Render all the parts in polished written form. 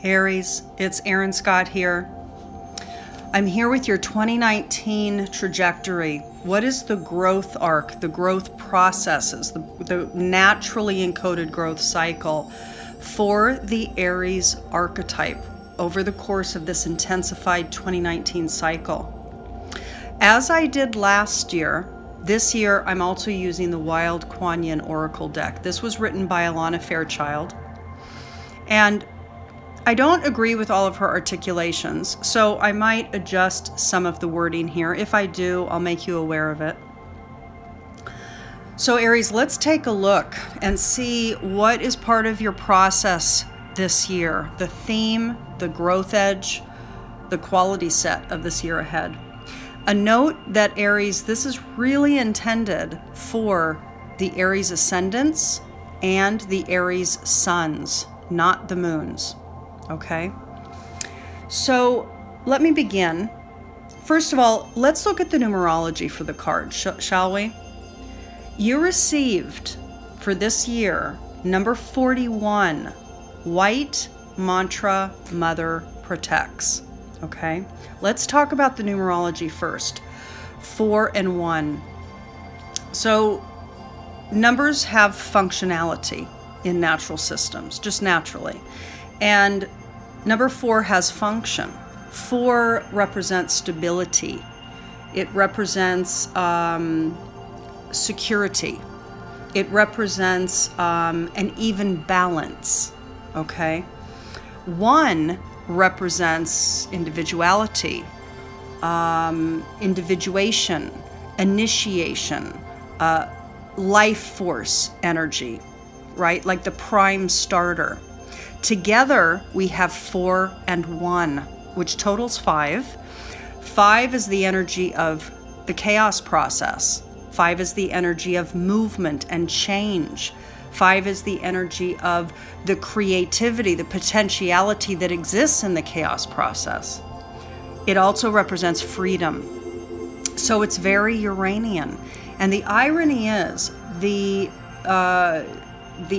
Aries, it's Erin Scott here. I'm here with your 2019 trajectory. What is the growth arc, the growth processes, the naturally encoded growth cycle for the Aries archetype over the course of this intensified 2019 cycle? As I did last year, this year I'm also using the Wild Kuan Yin Oracle deck. This was written by Alana Fairchild. And I don't agree with all of her articulations, so I might adjust some of the wording here. If I do, I'll make you aware of it. So Aries, let's take a look and see what is part of your process this year. The theme, the growth edge, the quality set of this year ahead. A note that Aries, this is really intended for the Aries ascendants and the Aries suns, not the moons. Okay, so let me begin. First of all, let's look at the numerology for the card, shall we? You received for this year number 41, White Mantra Mother Protects. Okay, let's talk about the numerology first. 4 and 1. So numbers have functionality in natural systems, just naturally. And number 4 has function. 4 represents stability. It represents security. It represents an even balance, okay? 1 represents individuality, individuation, initiation, life force energy, right? Like the prime starter. Together, we have 4 and 1, which totals 5. 5 is the energy of the chaos process. 5 is the energy of movement and change. 5 is the energy of the creativity, the potentiality that exists in the chaos process. It also represents freedom. So it's very Uranian. And the irony is, the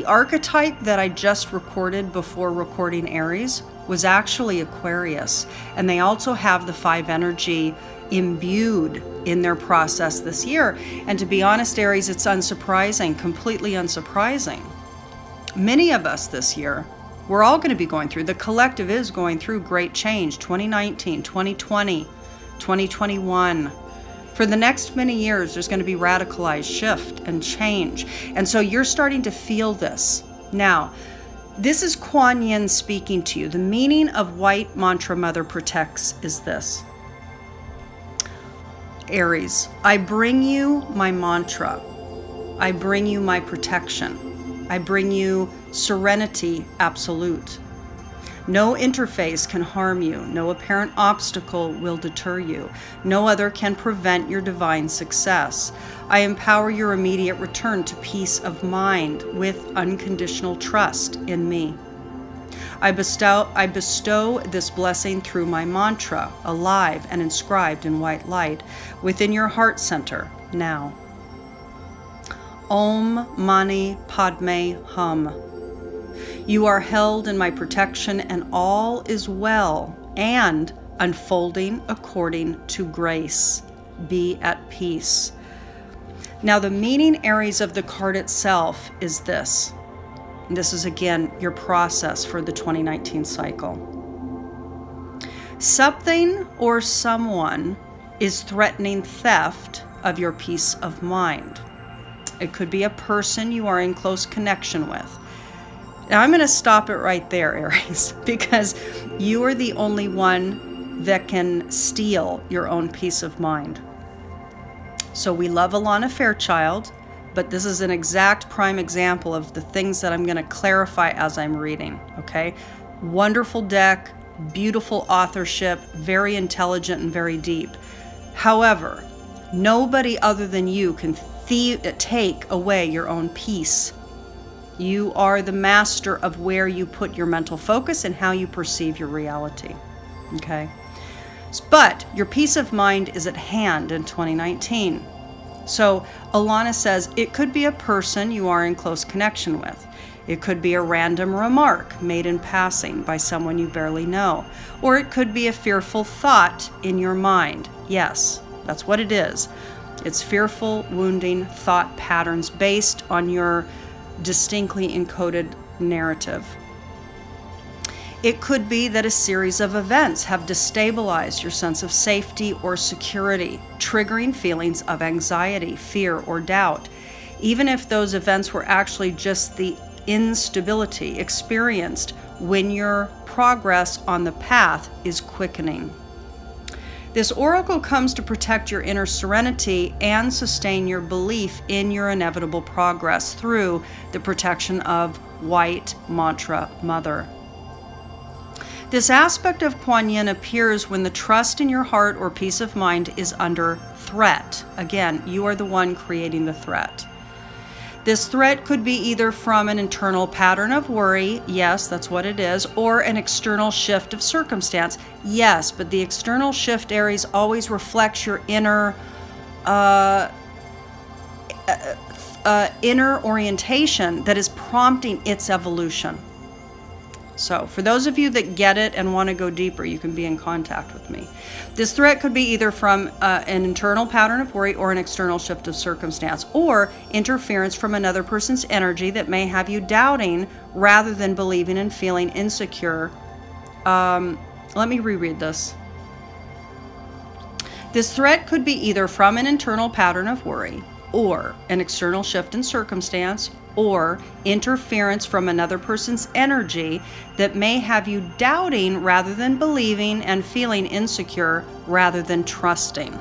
archetype that I just recorded before recording Aries was actually Aquarius. And they also have the 5 energy imbued in their process this year. And to be honest, Aries, it's unsurprising, completely unsurprising. Many of us this year, we're all going to be going through, the collective is going through great change. 2019, 2020, 2021. For the next many years, there's going to be radicalized shift and change. And so you're starting to feel this. Now, this is Kuan Yin speaking to you. The meaning of White Mantra Mother Protects is this. Aries, I bring you my mantra. I bring you my protection. I bring you serenity absolute. No interface can harm you. No apparent obstacle will deter you. No other can prevent your divine success. I empower your immediate return to peace of mind with unconditional trust in me. I bestow this blessing through my mantra, alive and inscribed in white light, within your heart center now. Om Mani Padme Hum. You are held in my protection, and all is well and unfolding according to grace. Be at peace. Now, the meaning, Aries, of the card itself is this. This is, again, your process for the 2019 cycle. Something or someone is threatening theft of your peace of mind. It could be a person you are in close connection with. Now, I'm going to stop it right there, Aries, because you are the only one that can steal your own peace of mind. So we love Alana Fairchild, but this is an exact prime example of the things that I'm going to clarify as I'm reading, okay? Wonderful deck, beautiful authorship, very intelligent and very deep. However, nobody other than you can take away your own peace. You are the master of where you put your mental focus and how you perceive your reality, okay? But your peace of mind is at hand in 2019. So Alana says it could be a person you are in close connection with. It could be a random remark made in passing by someone you barely know. Or it could be a fearful thought in your mind. Yes, that's what it is. It's fearful, wounding thought patterns based on your distinctly encoded narrative. It could be that a series of events have destabilized your sense of safety or security, triggering feelings of anxiety, fear, or doubt, even if those events were actually just the instability experienced when your progress on the path is quickening. This oracle comes to protect your inner serenity and sustain your belief in your inevitable progress through the protection of White Mantra Mother. This aspect of Kuan Yin appears when the trust in your heart or peace of mind is under threat. Again, you are the one creating the threat. This threat could be either from an internal pattern of worry, yes, that's what it is, or an external shift of circumstance, yes, but the external shift, Aries, always reflects your inner orientation that is prompting its evolution. So for those of you that get it and want to go deeper, you can be in contact with me. This threat could be either from an internal pattern of worry or an external shift of circumstance, or interference from another person's energy that may have you doubting rather than believing and feeling insecure. Let me reread this. This threat could be either from an internal pattern of worry or an external shift in circumstance, or interference from another person's energy that may have you doubting rather than believing and feeling insecure rather than trusting.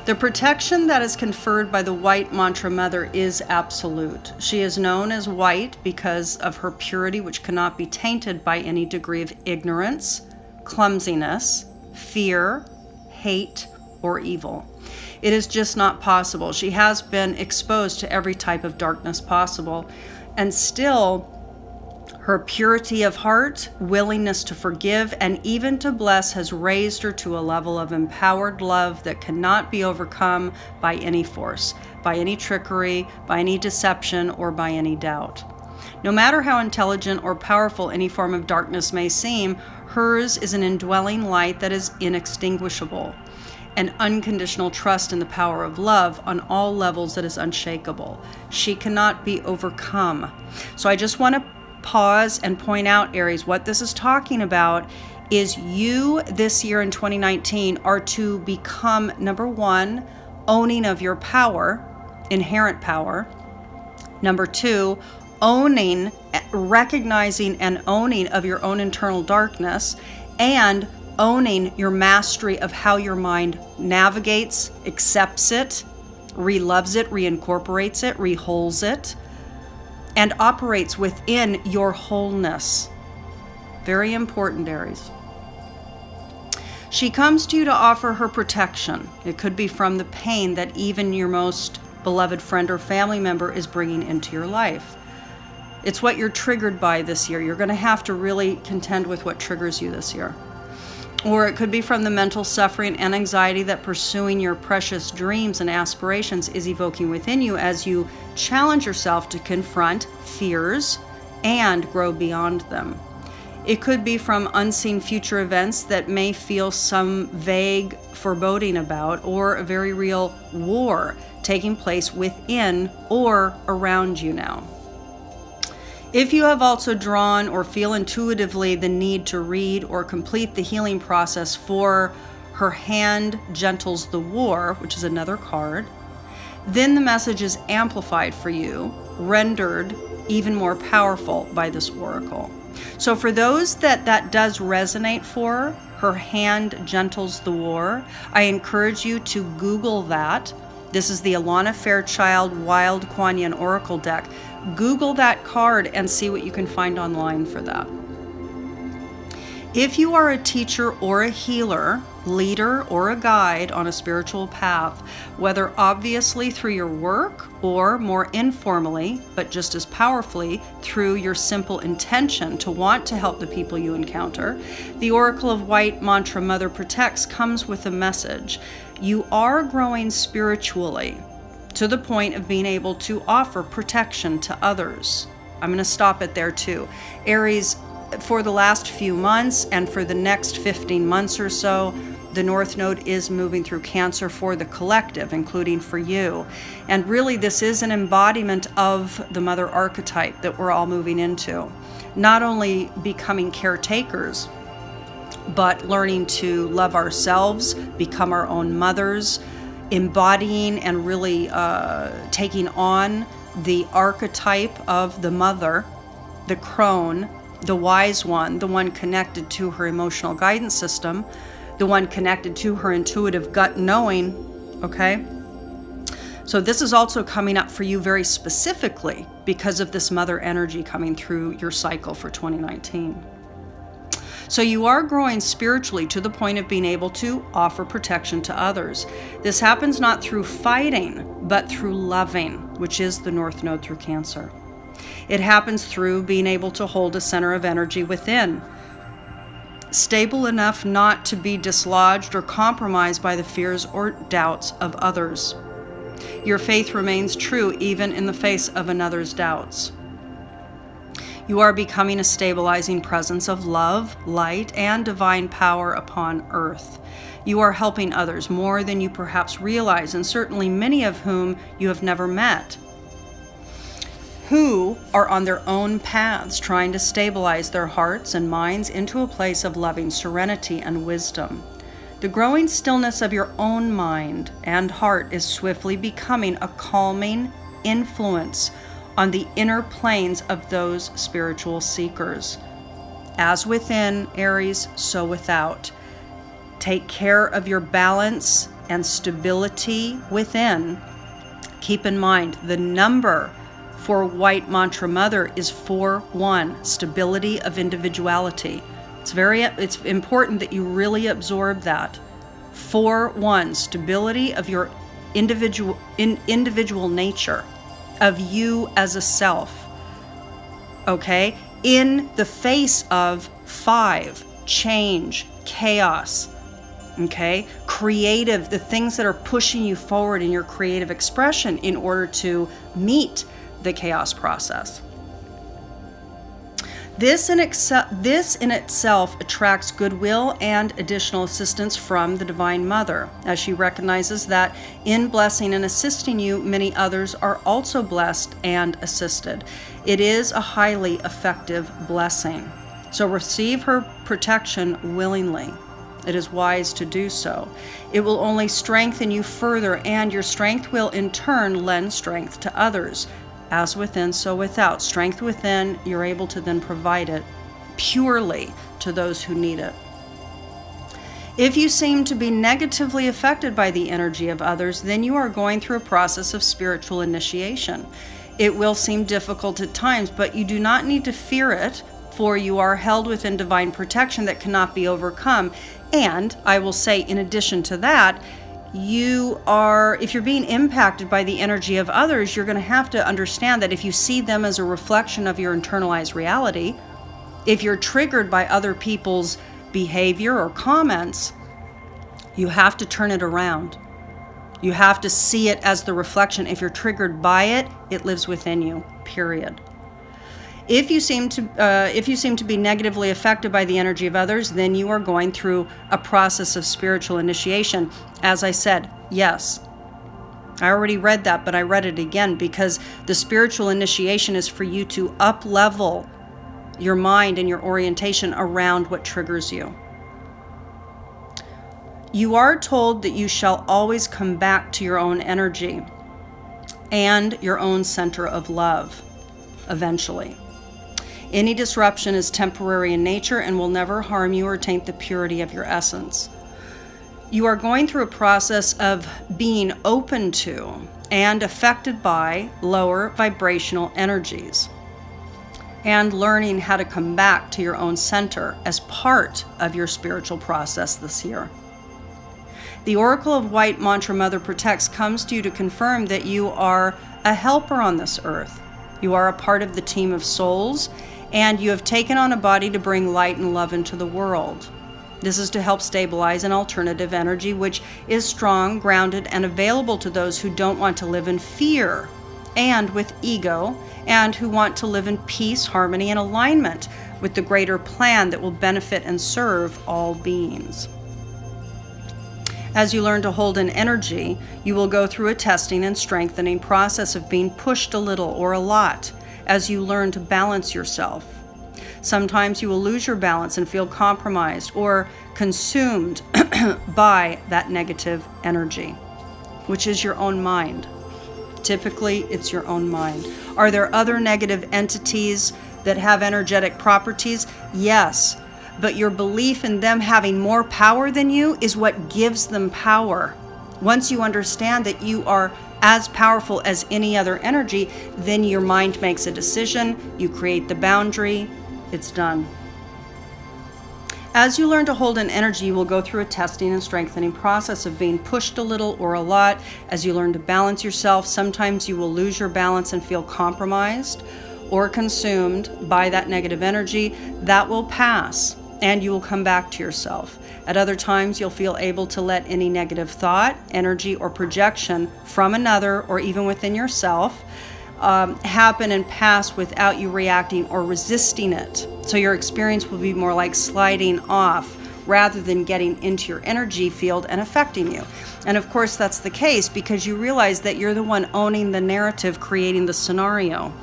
The protection that is conferred by the White Mantra Mother is absolute. She is known as white because of her purity, which cannot be tainted by any degree of ignorance, clumsiness, fear, hate, or evil. It is just not possible. She has been exposed to every type of darkness possible, and still her purity of heart, willingness to forgive, and even to bless has raised her to a level of empowered love that cannot be overcome by any force, by any trickery, by any deception, or by any doubt. No matter how intelligent or powerful any form of darkness may seem, hers is an indwelling light that is inextinguishable. An unconditional trust in the power of love on all levels that is unshakable. She cannot be overcome. So I just want to pause and point out, Aries, what this is talking about is you this year in 2019 are to become, number one, owning of your power, inherent power. Number two, owning, recognizing and owning of your own internal darkness, and owning your mastery of how your mind navigates, accepts it, reloves it, reincorporates it, reholds it, and operates within your wholeness. Very important, Aries. She comes to you to offer her protection. It could be from the pain that even your most beloved friend or family member is bringing into your life. It's what you're triggered by this year. You're going to have to really contend with what triggers you this year. Or it could be from the mental suffering and anxiety that pursuing your precious dreams and aspirations is evoking within you as you challenge yourself to confront fears and grow beyond them. It could be from unseen future events that may feel some vague foreboding about, or a very real war taking place within or around you now. If you have also drawn or feel intuitively the need to read or complete the healing process for Her Hand Gentles the War, which is another card, then the message is amplified for you, rendered even more powerful by this oracle. So for those that does resonate for, Her Hand Gentles the War, I encourage you to Google that. This is the Alana Fairchild Wild Kuan Yin Oracle deck. Google that card and see what you can find online for that. If you are a teacher or a healer, leader or a guide on a spiritual path, whether obviously through your work or more informally, but just as powerfully through your simple intention to want to help the people you encounter, the Oracle of White Mantra Mother Protects comes with a message. You are growing spiritually to the point of being able to offer protection to others. I'm going to stop it there too. Aries, for the last few months and for the next 15 months or so, the North Node is moving through Cancer for the collective, including for you. And really, this is an embodiment of the mother archetype that we're all moving into. Not only becoming caretakers, but learning to love ourselves, become our own mothers, embodying and really taking on the archetype of the mother, the crone, the wise one, the one connected to her emotional guidance system, the one connected to her intuitive gut knowing, okay? So this is also coming up for you very specifically because of this mother energy coming through your cycle for 2019. So you are growing spiritually to the point of being able to offer protection to others. This happens not through fighting, but through loving, which is the North Node through Cancer. It happens through being able to hold a center of energy within, stable enough not to be dislodged or compromised by the fears or doubts of others. Your faith remains true even in the face of another's doubts. You are becoming a stabilizing presence of love, light, and divine power upon earth. You are helping others more than you perhaps realize, and certainly many of whom you have never met, who are on their own paths trying to stabilize their hearts and minds into a place of loving serenity and wisdom. The growing stillness of your own mind and heart is swiftly becoming a calming influence on the inner planes of those spiritual seekers. As within, Aries, so without. Take care of your balance and stability within. Keep in mind, the number for White Mantra Mother is 4-1, stability of individuality. It's important that you really absorb that. 4-1, stability of your individual nature, of you as a self. Okay? In the face of 5, change, chaos. Okay? Creative, the things that are pushing you forward in your creative expression in order to meet the chaos process. This in itself attracts goodwill and additional assistance from the Divine Mother, as she recognizes that in blessing and assisting you, many others are also blessed and assisted. It is a highly effective blessing. So receive her protection willingly. It is wise to do so. It will only strengthen you further, and your strength will in turn lend strength to others. As within, so without. Strength within, you're able to then provide it purely to those who need it. If you seem to be negatively affected by the energy of others, then you are going through a process of spiritual initiation. It will seem difficult at times, but you do not need to fear it, for you are held within divine protection that cannot be overcome. And I will say, in addition to that, if you're being impacted by the energy of others, you're going to have to understand that if you see them as a reflection of your internalized reality, if you're triggered by other people's behavior or comments, you have to turn it around. You have to see it as the reflection. If you're triggered by it, it lives within you, period. If you seem to be negatively affected by the energy of others, then you are going through a process of spiritual initiation. As I said, yes. I already read that, but I read it again because the spiritual initiation is for you to up-level your mind and your orientation around what triggers you. You are told that you shall always come back to your own energy and your own center of love, eventually. Any disruption is temporary in nature and will never harm you or taint the purity of your essence. You are going through a process of being open to and affected by lower vibrational energies and learning how to come back to your own center as part of your spiritual process this year. The Oracle of White Mantra Mother Protects comes to you to confirm that you are a helper on this earth. You are a part of the team of souls, and you have taken on a body to bring light and love into the world. This is to help stabilize an alternative energy which is strong, grounded, and available to those who don't want to live in fear and with ego, and who want to live in peace, harmony, and alignment with the greater plan that will benefit and serve all beings. As you learn to hold an energy, you will go through a testing and strengthening process of being pushed a little or a lot as you learn to balance yourself. Sometimes you will lose your balance and feel compromised or consumed by that negative energy, which is your own mind. Typically, it's your own mind. Are there other negative entities that have energetic properties? Yes. But your belief in them having more power than you is what gives them power. Once you understand that you are as powerful as any other energy, then your mind makes a decision, you create the boundary, it's done. As you learn to hold an energy, you will go through a testing and strengthening process of being pushed a little or a lot. As you learn to balance yourself, sometimes you will lose your balance and feel compromised or consumed by that negative energy. That will pass, and you will come back to yourself. At other times, you'll feel able to let any negative thought, energy, or projection from another or even within yourself happen and pass without you reacting or resisting it. So your experience will be more like sliding off rather than getting into your energy field and affecting you. And of course, that's the case because you realize that you're the one owning the narrative, creating the scenario.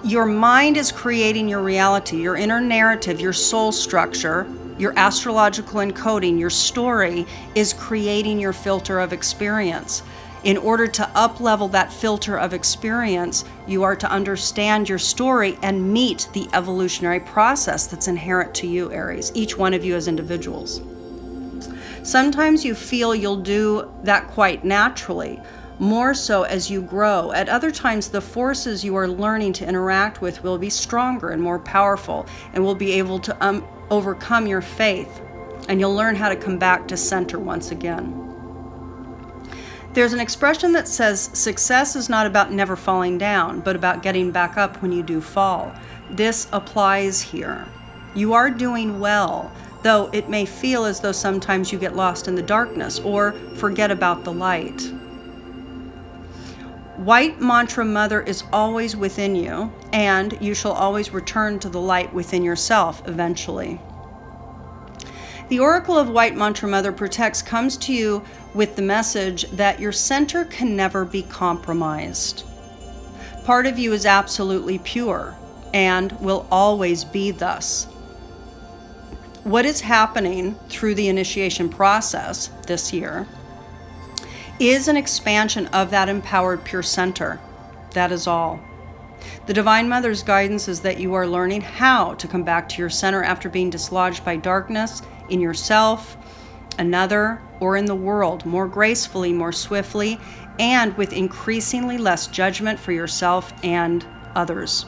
Your mind is creating your reality, your inner narrative, your soul structure, your astrological encoding, your story is creating your filter of experience. In order to up-level that filter of experience, you are to understand your story and meet the evolutionary process that's inherent to you, Aries, each one of you as individuals. Sometimes you feel you'll do that quite naturally, more so as you grow. At other times, the forces you are learning to interact with will be stronger and more powerful and will be able to overcome your faith, and you'll learn how to come back to center once again. There's an expression that says success is not about never falling down, but about getting back up when you do fall. This applies here. You are doing well, though it may feel as though sometimes you get lost in the darkness or forget about the light. White Mantra Mother is always within you, and you shall always return to the light within yourself eventually. The Oracle of White Mantra Mother Protects comes to you with the message that your center can never be compromised. Part of you is absolutely pure and will always be thus. What is happening through the initiation process this year is an expansion of that empowered pure center. That is all. The Divine Mother's guidance is that you are learning how to come back to your center after being dislodged by darkness in yourself, another, or in the world more gracefully, more swiftly, and with increasingly less judgment for yourself and others.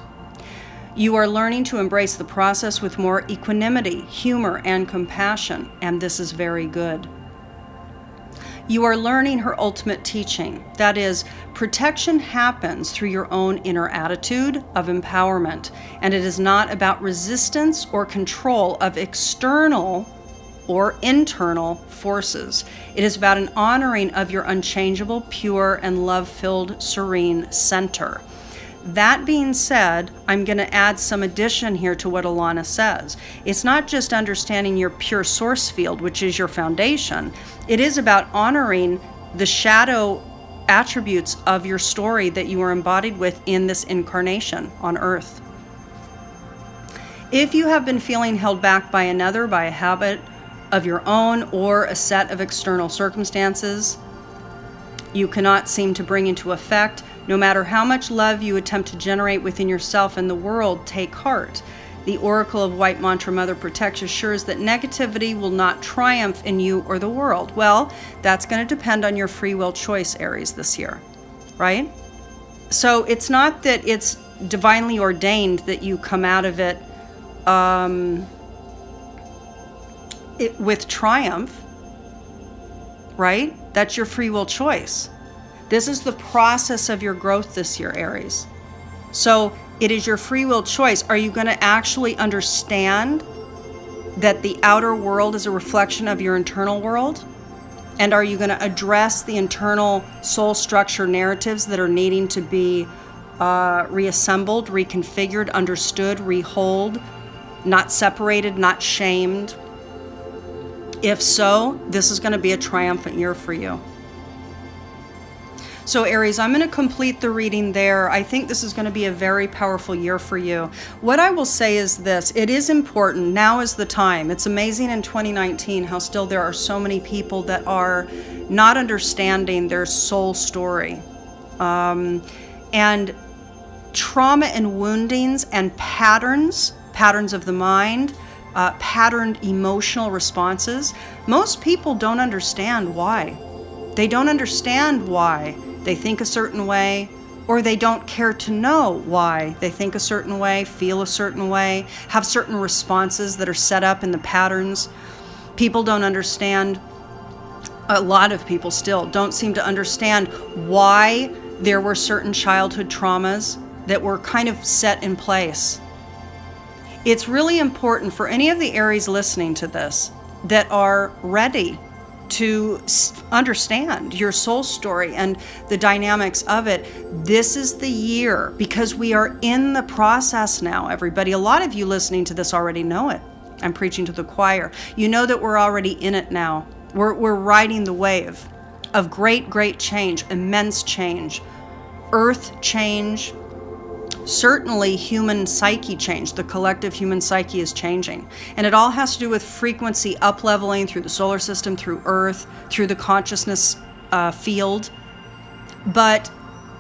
You are learning to embrace the process with more equanimity, humor, and compassion, and this is very good. You are learning her ultimate teaching. That is, protection happens through your own inner attitude of empowerment, and it is not about resistance or control of external or internal forces. It is about an honoring of your unchangeable, pure, and love-filled, serene center. That being said, I'm going to add some addition here to what Alana says. It's not just understanding your pure source field, which is your foundation. It is about honoring the shadow attributes of your story that you are embodied with in this incarnation on Earth. If you have been feeling held back by another, by a habit of your own, or a set of external circumstances you cannot seem to bring into effect, no matter how much love you attempt to generate within yourself and the world, take heart. The Oracle of White Mantra Mother Protects assures that negativity will not triumph in you or the world. Well, that's going to depend on your free will choice, Aries, this year, right? So it's not that it's divinely ordained that you come out of it with triumph, right? That's your free will choice. This is the process of your growth this year, Aries. So it is your free will choice. Are you going to actually understand that the outer world is a reflection of your internal world? And are you going to address the internal soul structure narratives that are needing to be reassembled, reconfigured, understood, rehold, not separated, not shamed? If so, this is going to be a triumphant year for you. So Aries, I'm going to complete the reading there. I think this is going to be a very powerful year for you. What I will say is this: it is important. Now is the time. It's amazing in 2019 how still there are so many people that are not understanding their soul story. And trauma and woundings and patterns of the mind, patterned emotional responses. Most people don't understand why. They don't understand why they think a certain way, or they don't care to know why they think a certain way, feel a certain way, have certain responses that are set up in the patterns. People don't understand, a lot of people still don't seem to understand why there were certain childhood traumas that were kind of set in place. It's really important for any of the Aries listening to this that are ready to understand your soul story and the dynamics of it. This is the year, because we are in the process now, everybody. A lot of you listening to this already know it. I'm preaching to the choir. You know that we're already in it now. We're riding the wave of great change, immense change, earth change, certainly human psyche change. The collective human psyche is changing. And it all has to do with frequency up-leveling through the solar system, through Earth, through the consciousness field. But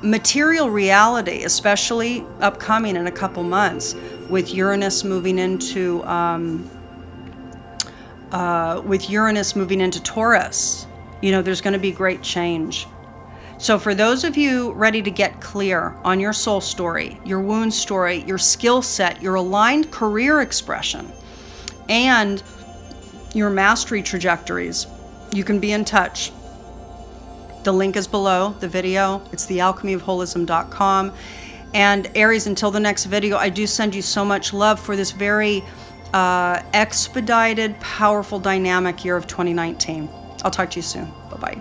material reality, especially upcoming in a couple months, with Uranus moving into Taurus, you know, there's going to be great change. So for those of you ready to get clear on your soul story, your wound story, your skill set, your aligned career expression, and your mastery trajectories, you can be in touch. The link is below the video. It's thealchemyofholism.com. And Aries, until the next video, I do send you so much love for this very expedited, powerful, dynamic year of 2019. I'll talk to you soon. Bye-bye.